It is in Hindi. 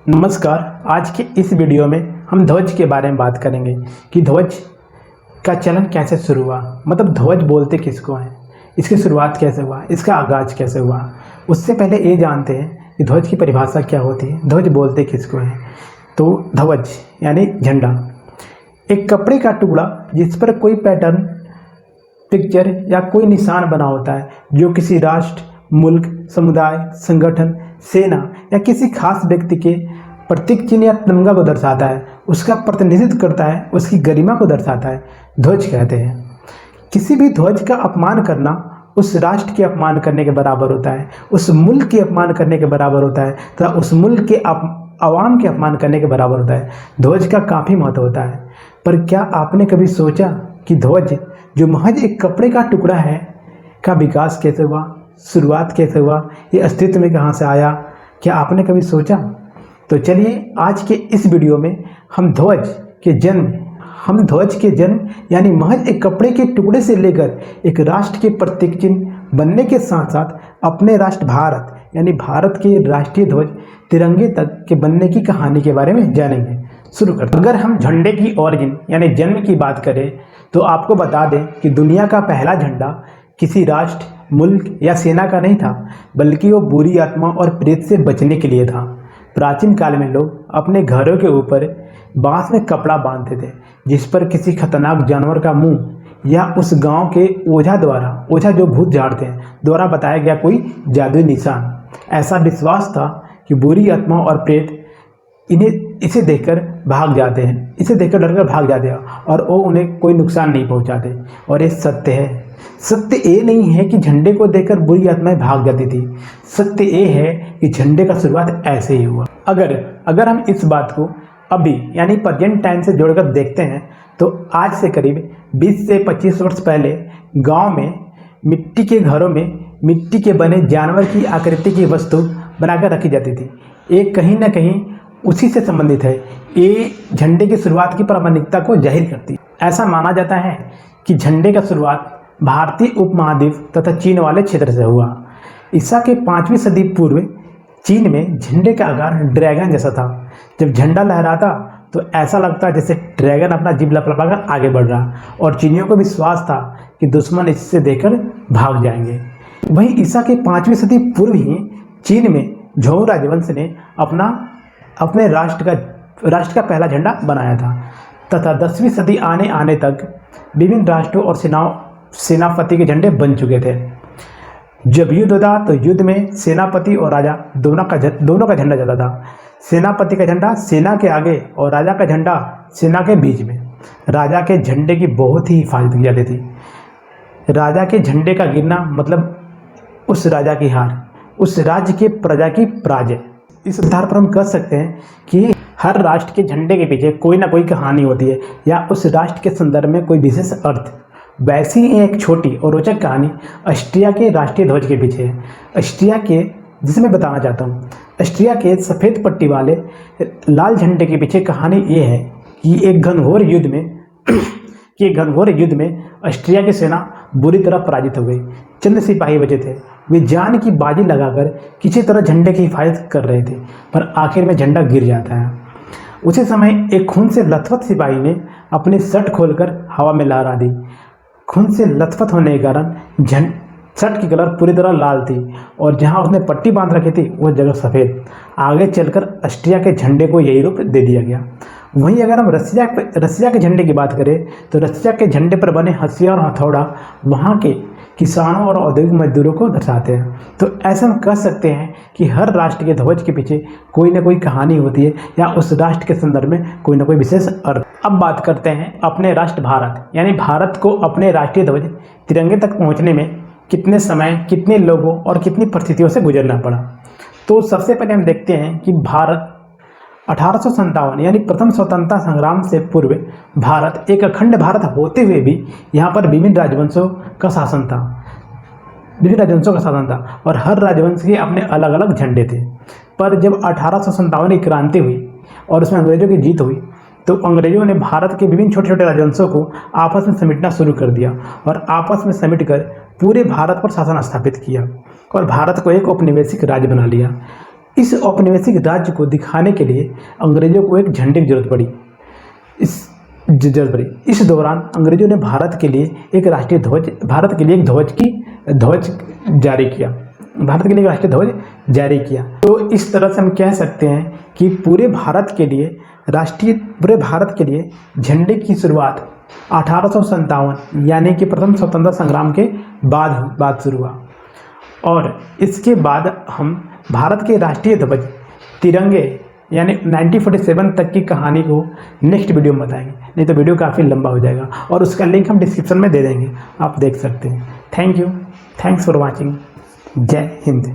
नमस्कार। आज के इस वीडियो में हम ध्वज के बारे में बात करेंगे कि ध्वज का चलन कैसे शुरू हुआ, मतलब ध्वज बोलते किसको हैं, इसकी शुरुआत कैसे हुआ, इसका आगाज कैसे हुआ। उससे पहले ये जानते हैं कि ध्वज की परिभाषा क्या होती है, ध्वज बोलते किसको हैं। तो ध्वज यानी झंडा, एक कपड़े का टुकड़ा जिस पर कोई पैटर्न, पिक्चर या कोई निशान बना होता है, जो किसी राष्ट्र, मुल्क, समुदाय, संगठन, सेना या किसी खास व्यक्ति के प्रतीक चिन्ह या तिरंगा को दर्शाता है, उसका प्रतिनिधित्व करता है, उसकी गरिमा को दर्शाता है, ध्वज कहते हैं। किसी भी ध्वज का अपमान करना उस राष्ट्र के अपमान करने के बराबर होता है, उस मुल्क के अपमान करने के बराबर होता है तथा उस मुल्क के अवाम के अपमान करने के बराबर होता है। ध्वज का काफ़ी महत्व होता है। पर क्या आपने कभी सोचा कि ध्वज जो महज एक कपड़े का टुकड़ा है का विकास कैसे हुआ, शुरुआत कैसे हुआ, ये अस्तित्व में कहाँ से आया? क्या आपने कभी सोचा? तो चलिए आज के इस वीडियो में हम ध्वज के जन्म यानी महज एक कपड़े के टुकड़े से लेकर एक राष्ट्र के प्रतीक चिन्ह बनने के साथ साथ अपने राष्ट्र भारत यानी भारत के राष्ट्रीय ध्वज तिरंगे तक के बनने की कहानी के बारे में जानेंगे। शुरू करते हैं। अगर हम झंडे की ऑरिजिन यानी जन्म की बात करें तो आपको बता दें कि दुनिया का पहला झंडा किसी राष्ट्र, मुल्क या सेना का नहीं था, बल्कि वो बुरी आत्मा और प्रेत से बचने के लिए था। प्राचीन काल में लोग अपने घरों के ऊपर बांस में कपड़ा बांधते थे, जिस पर किसी खतरनाक जानवर का मुंह या उस गांव के ओझा जो भूत झाड़ते हैं द्वारा बताया गया कोई जादुई निशान। ऐसा विश्वास था कि बुरी आत्मा और प्रेत इसे देखकर डरकर भाग जाते हैं और वो उन्हें कोई नुकसान नहीं पहुंचाते। और ये सत्य है। सत्य ये नहीं है कि झंडे को देखकर बुरी आत्माएं भाग जाती थी। सत्य ये है कि झंडे का शुरुआत ऐसे ही हुआ। अगर हम इस बात को अभी यानी प्रेजेंट टाइम से जोड़कर देखते हैं तो आज से करीब 20 से 25 वर्ष पहले गांव में मिट्टी के घरों में मिट्टी के बने जानवर की आकृति की वस्तु बनाकर रखी जाती थी। ये कहीं ना कहीं उसी से संबंधित है। ये झंडे की शुरुआत की प्रामाणिकता को जाहिर करती है। ऐसा माना जाता है कि झंडे का शुरुआत भारतीय उपमहाद्वीप तथा चीन वाले क्षेत्र से हुआ। ईसा के 5वीं सदी पूर्व चीन में झंडे का आकार ड्रैगन जैसा था। जब झंडा लहराता तो ऐसा लगता जैसे ड्रैगन अपना जीभ लपलपाकर आगे बढ़ रहा, और चीनियों को विश्वास था कि दुश्मन इससे देखकर भाग जाएंगे। वहीं ईसा के 5वीं सदी पूर्व ही चीन में झोउ राजवंश ने अपने राष्ट्र का पहला झंडा बनाया था तथा 10वीं सदी आने तक विभिन्न राष्ट्रों और सेनापति के झंडे बन चुके थे। जब युद्ध होता तो युद्ध में सेनापति और राजा दोनों का झंडा जाता था। सेनापति का झंडा सेना के आगे और राजा का झंडा सेना के बीच में। राजा के झंडे की बहुत ही हिफाजत की जाती थी। राजा के झंडे का गिरना मतलब उस राजा की हार, उस राज्य के प्रजा की पराजय। इस आधार पर हम कह सकते हैं कि हर राष्ट्र के झंडे के पीछे कोई ना कोई कहानी होती है या उस राष्ट्र के संदर्भ में कोई विशेष अर्थ। वैसी ही एक छोटी और रोचक कहानी ऑस्ट्रिया के राष्ट्रीय ध्वज के पीछे है। ऑस्ट्रिया के, जिसे मैं बताना चाहता हूँ, ऑस्ट्रिया के सफ़ेद पट्टी वाले लाल झंडे के पीछे कहानी ये है कि एक घनघोर युद्ध में ऑस्ट्रिया की सेना बुरी तरह पराजित हो गई। चंद सिपाही बचे थे। वे जान की बाजी लगाकर किसी तरह झंडे की हिफाजत कर रहे थे, पर आखिर में झंडा गिर जाता है। उसी समय एक खून से लथपथ सिपाही ने अपनी शर्ट खोलकर हवा में लहरा दी। खून से लथपथ होने के कारण शर्ट की कलर पूरी तरह लाल थी और जहां उसने पट्टी बांध रखी थी वह जगह सफ़ेद। आगे चलकर ऑस्ट्रिया के झंडे को यही रूप दे दिया गया। वहीं अगर हम रसिया के झंडे की बात करें तो रसिया के झंडे पर बने हंसिया और हथौड़ा वहाँ के किसानों और औद्योगिक मजदूरों को दर्शाते हैं। तो ऐसा हम कह सकते हैं कि हर राष्ट्र के ध्वज के पीछे कोई ना कोई कहानी होती है या उस राष्ट्र के संदर्भ में कोई ना कोई विशेष अर्थ। अब बात करते हैं अपने राष्ट्र भारत यानी भारत को अपने राष्ट्रीय ध्वज तिरंगे तक पहुँचने में कितने समय, कितने लोगों और कितनी परिस्थितियों से गुजरना पड़ा। तो सबसे पहले हम देखते हैं कि भारत 1857 यानी प्रथम स्वतंत्रता संग्राम से पूर्व भारत एक अखंड भारत होते हुए भी यहाँ पर विभिन्न राजवंशों का शासन था और हर राजवंश के अपने अलग अलग झंडे थे। पर जब 1857 की क्रांति हुई और उसमें अंग्रेजों की जीत हुई तो अंग्रेजों ने भारत के विभिन्न छोटे छोटे राजवंशों को आपस में समेटना शुरू कर दिया और आपस में समेटकर पूरे भारत पर शासन स्थापित किया और भारत को एक औपनिवेशिक राज्य बना लिया। इस औपनिवेशिक राज्य को दिखाने के लिए अंग्रेजों को एक झंडे की जरूरत पड़ी। इस दौरान अंग्रेजों ने भारत के लिए एक राष्ट्रीय ध्वज जारी किया। भारत के लिए एक राष्ट्रीय ध्वज जारी किया। तो इस तरह से हम कह सकते हैं कि पूरे भारत के लिए झंडे की शुरुआत 1857 यानी कि प्रथम स्वतंत्रता संग्राम के बाद शुरू हुआ। और इसके बाद हम भारत के राष्ट्रीय ध्वज तिरंगे यानी 1947 तक की कहानी को नेक्स्ट वीडियो में बताएंगे, नहीं तो वीडियो काफ़ी लंबा हो जाएगा और उसका लिंक हम डिस्क्रिप्शन में दे देंगे, आप देख सकते हैं। Thank you, thanks for watching. जय हिंद।